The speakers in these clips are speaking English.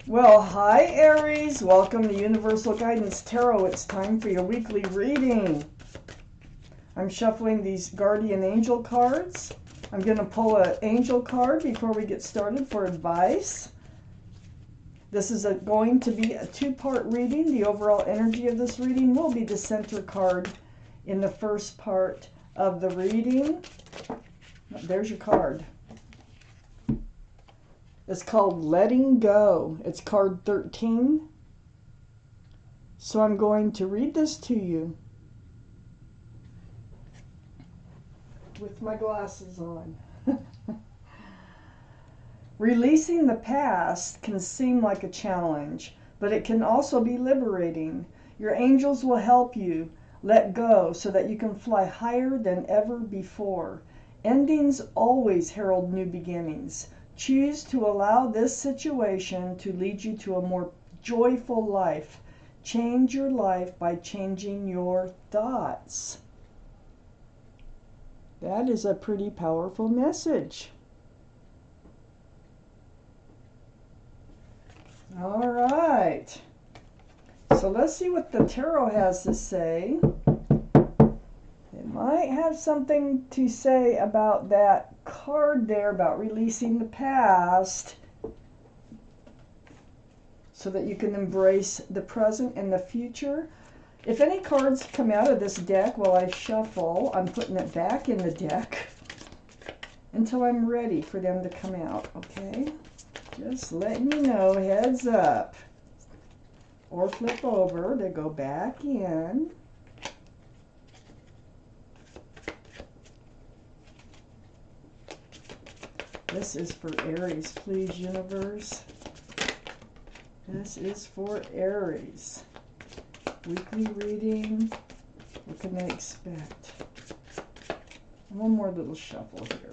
Well, hi Aries. Welcome to Universal Guidance Tarot. It's time for your weekly reading. I'm shuffling these guardian angel cards. I'm going to pull an angel card before we get started for advice. This is going to be a two-part reading. The overall energy of this reading will be the center card in the first part of the reading. There's your card. It's called Letting Go. It's card 13. So I'm going to read this to you with my glasses on. Releasing the past can seem like a challenge, but it can also be liberating. Your angels will help you let go so that you can fly higher than ever before. Endings always herald new beginnings. Choose to allow this situation to lead you to a more joyful life. Change your life by changing your thoughts. That is a pretty powerful message. All right. So let's see what the tarot has to say. It might have something to say about that card there about releasing the past so that you can embrace the present and the future. If any cards come out of this deck while I shuffle, I'm putting it back in the deck until I'm ready for them to come out, okay? Just letting you know, heads up. Or flip over to go back in. This is for Aries, please, universe. This is for Aries. Weekly reading. What can they expect? One more little shuffle here.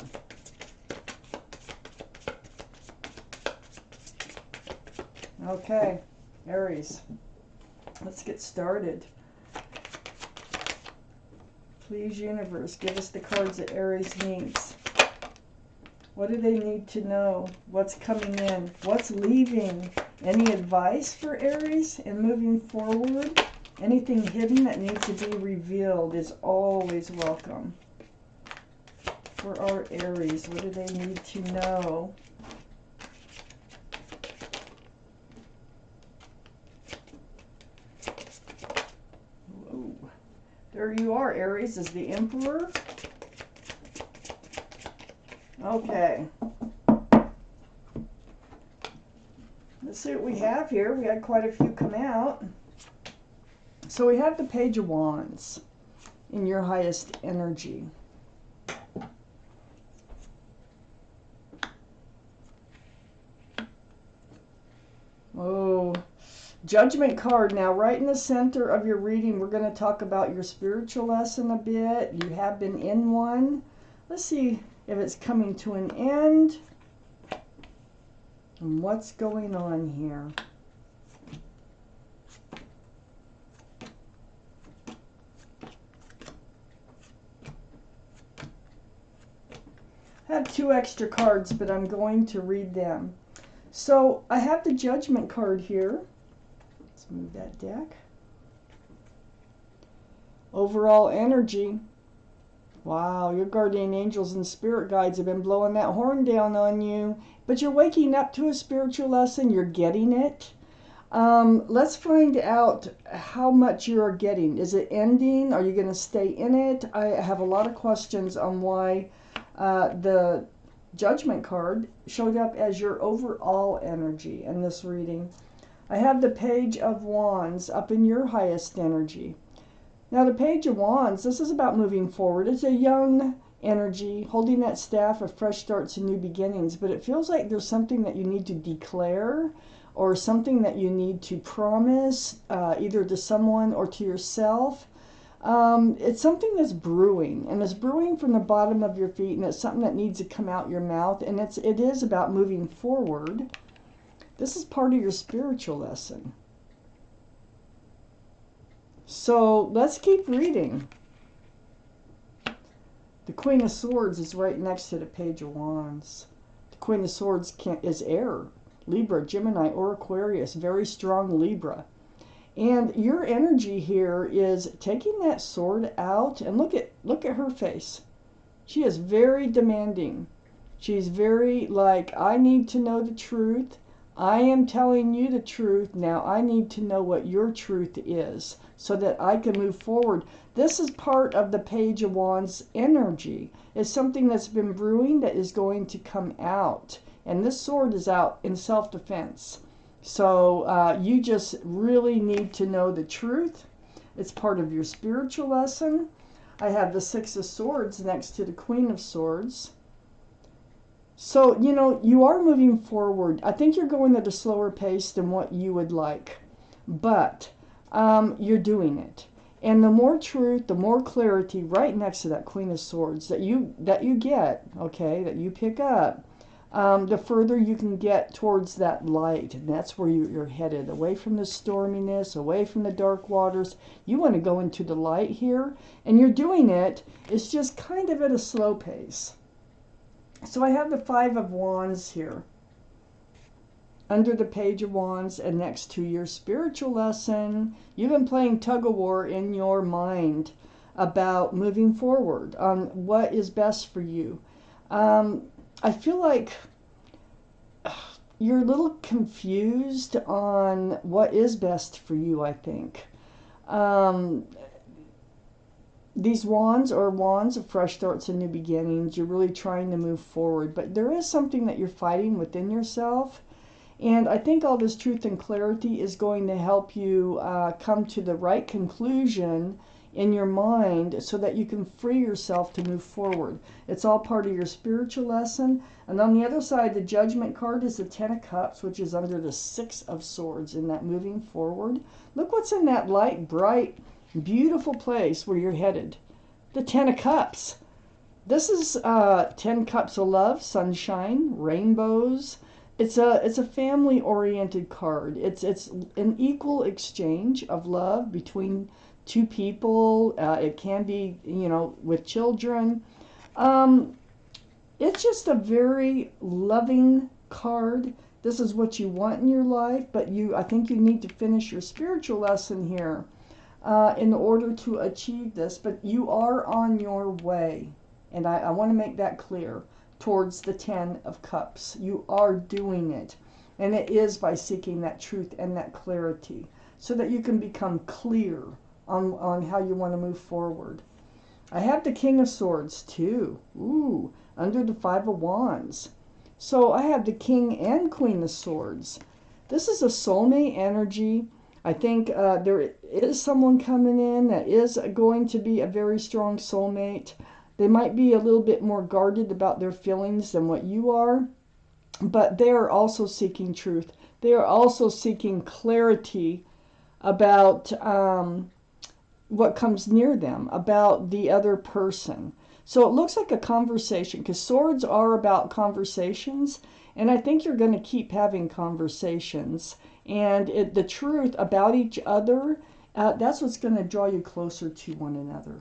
Okay, Aries. Let's get started. Please, universe, give us the cards that Aries needs. What do they need to know? What's coming in? What's leaving? Any advice for Aries in moving forward? Anything hidden that needs to be revealed is always welcome. For our Aries, what do they need to know? Whoa. There you are, Aries, is the Emperor. Okay. Let's see what we have here. We had quite a few come out. So we have the Page of Wands in your highest energy. Oh, Judgment card. Now, right in the center of your reading, we're going to talk about your spiritual lesson a bit. You have been in one. Let's see if it's coming to an end. And what's going on here? I have two extra cards, but I'm going to read them. So I have the Judgment card here. Let's move that deck. Overall energy. Wow, your guardian angels and spirit guides have been blowing that horn down on you. But you're waking up to a spiritual lesson. You're getting it. Let's find out how much you're getting. Is it ending? Are you going to stay in it? I have a lot of questions on why the Judgment card showed up as your overall energy in this reading. I have the Page of Wands up in your highest energy. Now the Page of Wands, this is about moving forward. It's a young energy, holding that staff of fresh starts and new beginnings, but it feels like there's something that you need to declare or something that you need to promise either to someone or to yourself. It's something that's brewing, and it's brewing from the bottom of your feet, and it's something that needs to come out your mouth, and it is about moving forward. This is part of your spiritual lesson. So let's keep reading. The Queen of Swords is right next to the Page of Wands. The Queen of Swords is air. Libra, Gemini, or Aquarius. Very strong Libra. And your energy here is taking that sword out, and look at her face. She is very demanding. She's very like, I need to know the truth. I am telling you the truth. Now I need to know what your truth is so that I can move forward. This is part of the Page of Wands energy. It's something that's been brewing that is going to come out. And this sword is out in self-defense. So you just really need to know the truth. It's part of your spiritual lesson. I have the Six of Swords next to the Queen of Swords. So, you know, you are moving forward. I think you're going at a slower pace than what you would like. But you're doing it. And the more truth, the more clarity right next to that Queen of Swords that you get, okay, that you pick up, the further you can get towards that light. And that's where you're headed, away from the storminess, away from the dark waters. You want to go into the light here. And you're doing it. It's just kind of at a slow pace. So I have the Five of Wands here under the Page of Wands and next to your spiritual lesson. You've been playing tug-of-war in your mind about moving forward on what is best for you. I feel like you're a little confused on what is best for you, I think. These wands are wands of fresh starts and new beginnings. You're really trying to move forward, but there is something that you're fighting within yourself. And I think all this truth and clarity is going to help you come to the right conclusion in your mind so that you can free yourself to move forward. It's all part of your spiritual lesson. And on the other side, the Judgment card is the Ten of Cups, which is under the Six of Swords in that moving forward. Look what's in that light, bright, beautiful place where you're headed. The Ten of Cups. This is 10 cups of love, sunshine, rainbows. It's a family-oriented card. It's an equal exchange of love between two people. It can be, you know, with children. It's just a very loving card. This is what you want in your life, but I think you need to finish your spiritual lesson here in order to achieve this. But you are on your way, and I want to make that clear, towards the Ten of Cups. You are doing it, and it is by seeking that truth and that clarity so that you can become clear on how you want to move forward. I have the King of Swords too. Ooh, under the Five of Wands. So I have the King and Queen of Swords. This is a soulmate energy. I think there is someone coming in that is going to be a very strong soulmate. They might be a little bit more guarded about their feelings than what you are, but they are also seeking truth. They are also seeking clarity about what comes near them, about the other person. So it looks like a conversation, because swords are about conversations, and I think you're going to keep having conversations. And the truth about each other, that's what's going to draw you closer to one another.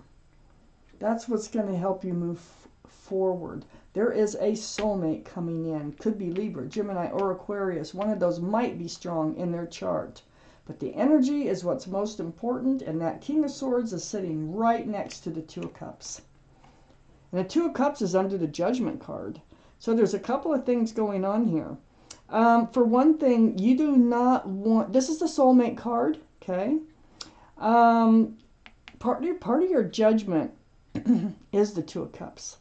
That's what's going to help you move forward. There is a soulmate coming in. Could be Libra, Gemini, or Aquarius. One of those might be strong in their chart. But the energy is what's most important, and that King of Swords is sitting right next to the Two of Cups. And the Two of Cups is under the Judgment card. So there's a couple of things going on here. For one thing, you do not want... This is the soulmate card, okay? Part of your judgment is the Two of Cups.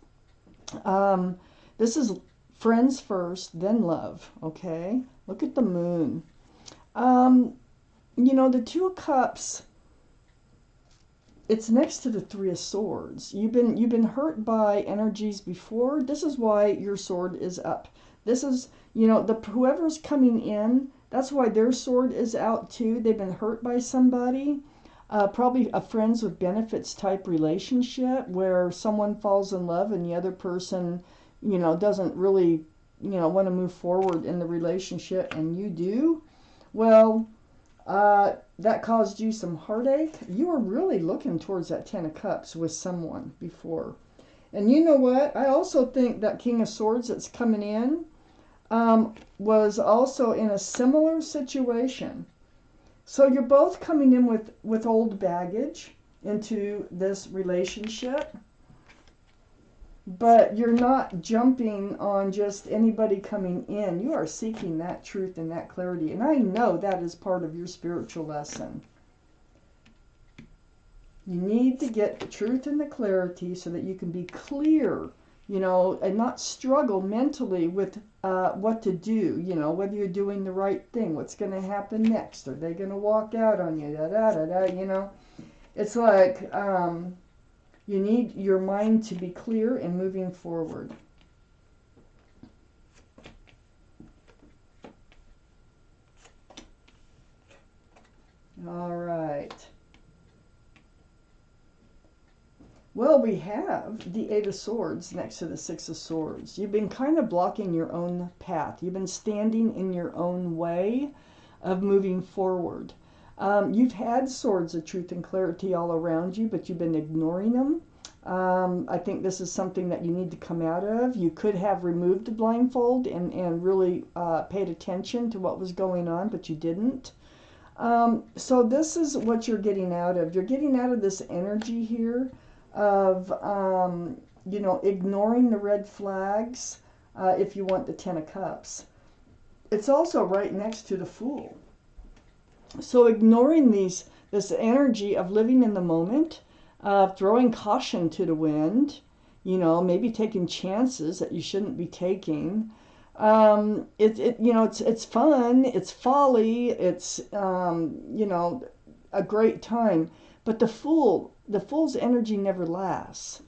This is friends first, then love, okay? Look at the moon. You know, the Two of Cups, it's next to the Three of Swords. You've been hurt by energies before. This is why your sword is up. This is, you know, whoever's coming in, that's why their sword is out too. They've been hurt by somebody. Probably a friends with benefits type relationship where someone falls in love and the other person, you know, doesn't really, you know, want to move forward in the relationship, and you do. Well, that caused you some heartache. You were really looking towards that Ten of Cups with someone before. And you know what? I also think that King of Swords that's coming in, was also in a similar situation. So you're both coming in with old baggage into this relationship, but you're not jumping on just anybody coming in. You are seeking that truth and that clarity. And I know that is part of your spiritual lesson. You need to get the truth and the clarity so that you can be clear, you know, and not struggle mentally with what to do, you know, whether you're doing the right thing, what's going to happen next, are they going to walk out on you, da da da da, you know. It's like you need your mind to be clear and moving forward. All right. Well, we have the Eight of Swords next to the Six of Swords. You've been kind of blocking your own path. You've been standing in your own way of moving forward. You've had swords of truth and clarity all around you, but you've been ignoring them. I think this is something that you need to come out of. You could have removed the blindfold and really paid attention to what was going on, but you didn't. So this is what you're getting out of. You're getting out of this energy here of, you know, ignoring the red flags if you want the Ten of Cups. It's also right next to the Fool. So ignoring this energy of living in the moment, throwing caution to the wind, you know, maybe taking chances that you shouldn't be taking. You know, it's fun, it's folly, it's, you know, a great time. But the Fool's energy never lasts.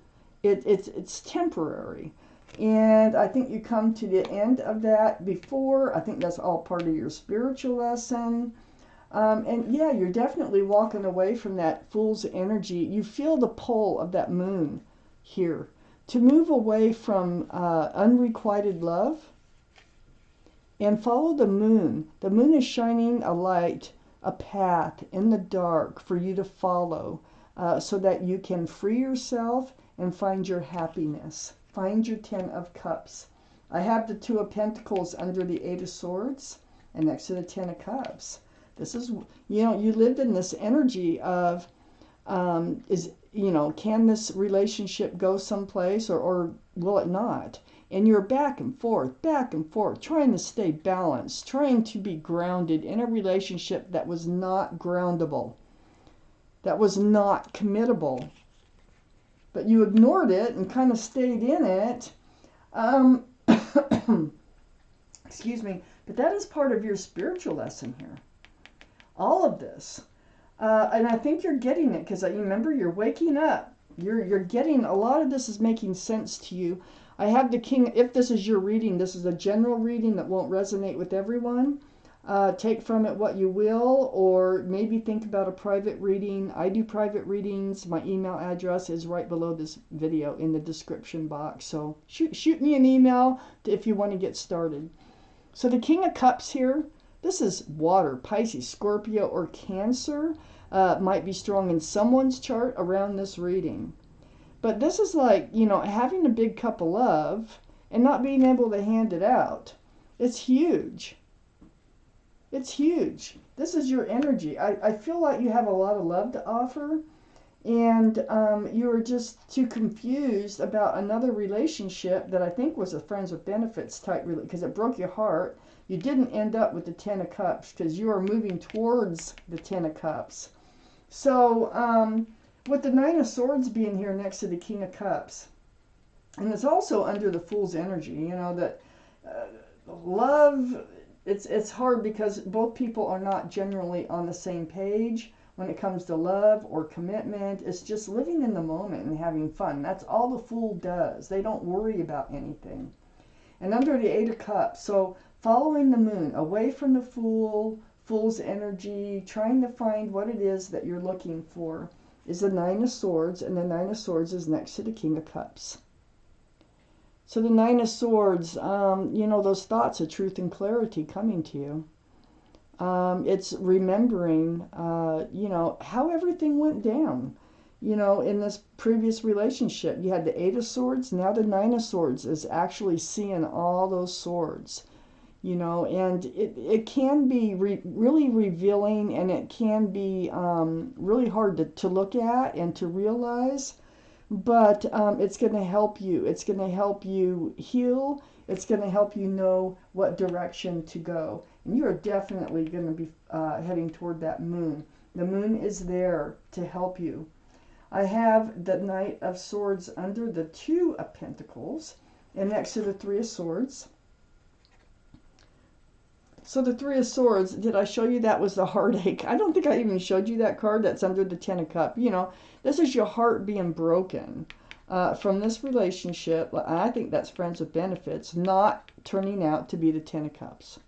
It's temporary. And I think you come to the end of that before. I think that's all part of your spiritual lesson. And yeah, you're definitely walking away from that Fool's energy. You feel the pull of that moon here. To move away from unrequited love and follow the moon. The moon is shining a light, a path in the dark for you to follow so that you can free yourself and find your happiness. Find your Ten of Cups. I have the Two of Pentacles under the Eight of Swords and next to the Ten of Cups. This is, you know, you lived in this energy of, you know, can this relationship go someplace or will it not? And you're back and forth, trying to stay balanced, trying to be grounded in a relationship that was not groundable, that was not committable. But you ignored it and kind of stayed in it. Excuse me. But that is part of your spiritual lesson here. All of this. And I think you're getting it because you remember you're waking up. You're getting, a lot of this is making sense to you. I have the King, if this is your reading, this is a general reading that won't resonate with everyone. Take from it what you will, or maybe think about a private reading. I do private readings. My email address is right below this video in the description box. So shoot me an email if you want to get started. So the King of Cups here, this is water, Pisces, Scorpio, or Cancer. Might be strong in someone's chart around this reading. But this is like, you know, having a big cup of love and not being able to hand it out. It's huge. It's huge. This is your energy. I feel like you have a lot of love to offer, and you're just too confused about another relationship that I think was a friends with benefits type, because it broke your heart. You didn't end up with the Ten of Cups because you are moving towards the Ten of Cups. So with the Nine of Swords being here next to the King of Cups, and it's also under the Fool's energy, you know, that love, it's hard because both people are not generally on the same page when it comes to love or commitment. It's just living in the moment and having fun. That's all the Fool does. They don't worry about anything. And under the Eight of Cups, so following the moon, away from the Fool's energy, trying to find what it is that you're looking for, is the Nine of Swords, and the Nine of Swords is next to the King of Cups. So the Nine of Swords, you know, those thoughts of truth and clarity coming to you. It's remembering, you know, how everything went down. You know, in this previous relationship, you had the Eight of Swords. Now the Nine of Swords is actually seeing all those swords. you know, and it can be really revealing, and it can be really hard to look at and to realize, but it's going to help you. It's going to help you heal. It's going to help you know what direction to go. And you are definitely going to be heading toward that moon. The moon is there to help you. I have the Knight of Swords under the Two of Pentacles and next to the Three of Swords. So the Three of Swords, did I show you that was the heartache? I don't think I even showed you that card. That's under the Ten of Cups. You know, this is your heart being broken from this relationship. I think that's friends with benefits, not turning out to be the Ten of Cups.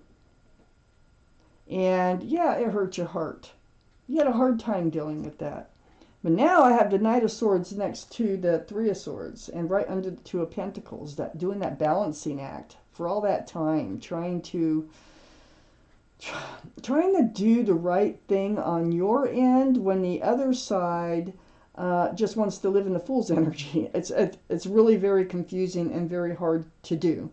And yeah, it hurt your heart. You had a hard time dealing with that. But now I have the Knight of Swords next to the Three of Swords and right under the Two of Pentacles, that doing that balancing act for all that time, trying to do the right thing on your end when the other side just wants to live in the fool's energy. It's really very confusing and very hard to do.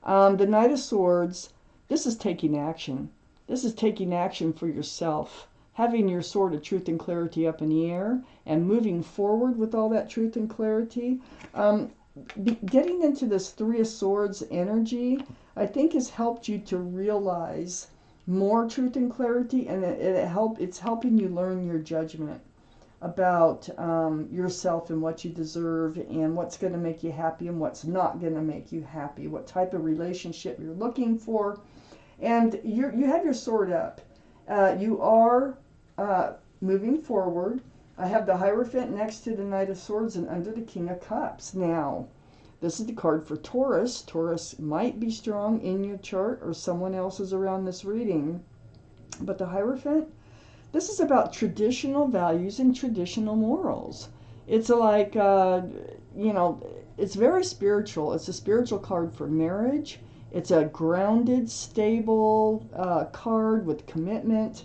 The Knight of Swords, this is taking action. This is taking action for yourself. Having your sword of truth and clarity up in the air and moving forward with all that truth and clarity. Getting into this Three of Swords energy, I think has helped you to realize more truth and clarity, and it's helping you learn your judgment about yourself and what you deserve and what's going to make you happy and what's not going to make you happy, what type of relationship you're looking for. And you have your sword up. You are moving forward. I have the Hierophant next to the Knight of Swords and under the King of Cups. Now, this is the card for Taurus. Taurus might be strong in your chart or someone else's around this reading. But the Hierophant, this is about traditional values and traditional morals. It's like, you know, it's very spiritual. It's a spiritual card for marriage. It's a grounded, stable card with commitment.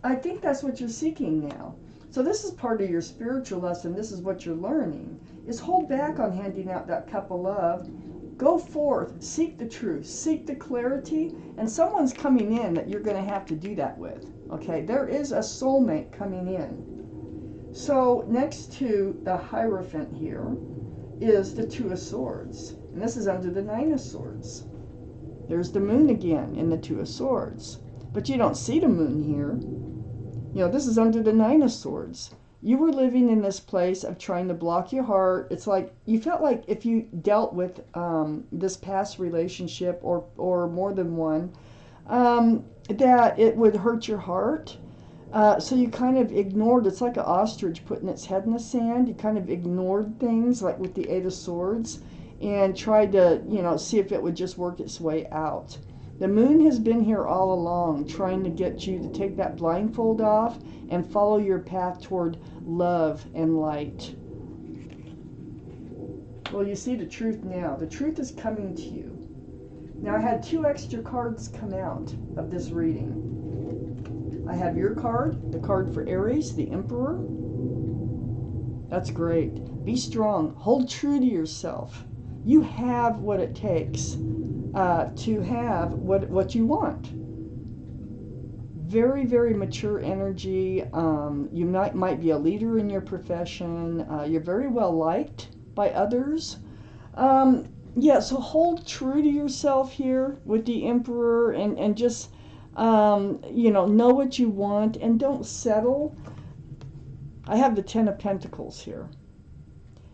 I think that's what you're seeking now. So this is part of your spiritual lesson. This is what you're learning, is hold back on handing out that cup of love. Go forth, seek the truth, seek the clarity, and someone's coming in that you're going to have to do that with. Okay, there is a soulmate coming in. So next to the Hierophant here is the Two of Swords, and this is under the Nine of Swords. There's the moon again in the Two of Swords, but you don't see the moon here. You know, this is under the Nine of Swords. You were living in this place of trying to block your heart. It's like you felt like if you dealt with this past relationship or more than one, that it would hurt your heart. So you kind of ignored. It's like an ostrich putting its head in the sand. You kind of ignored things, like with the Eight of Swords, and tried to, you know, see if it would just work its way out. The moon has been here all along, trying to get you to take that blindfold off and follow your path toward love and light. Well, you see the truth now. The truth is coming to you. Now, I had 2 extra cards come out of this reading. I have your card, the card for Aries, the Emperor. That's great. Be strong. Hold true to yourself. You have what it takes to have what you want. Very, very mature energy. You might be a leader in your profession. You're very well liked by others. Yeah, so hold true to yourself here with the Emperor, and just, you know what you want and don't settle. I have the Ten of Pentacles here.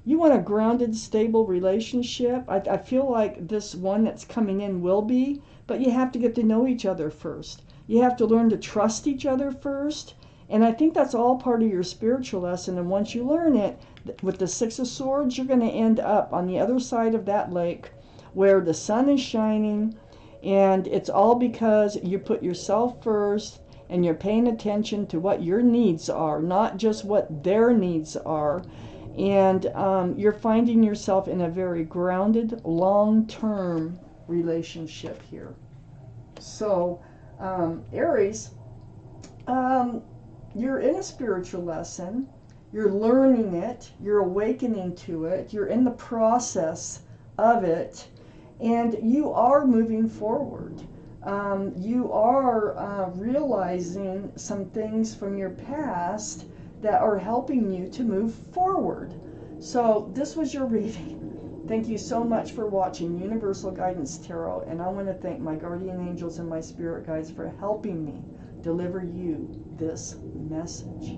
You want a grounded, stable relationship. I feel like this one that's coming in will be, but you have to get to know each other first. You have to learn to trust each other first. And I think that's all part of your spiritual lesson. And once you learn it, with the Six of Swords, you're going to end up on the other side of that lake where the sun is shining. And it's all because you put yourself first and you're paying attention to what your needs are, not just what their needs are. And you're finding yourself in a very grounded, long-term relationship here. So, Aries, you're in a spiritual lesson. You're learning it. You're awakening to it. You're in the process of it. And you are moving forward. You are realizing some things from your past that are helping you to move forward. So this was your reading. Thank you so much for watching Universal Guidance Tarot, and I want to thank my guardian angels and my spirit guides for helping me deliver you this message.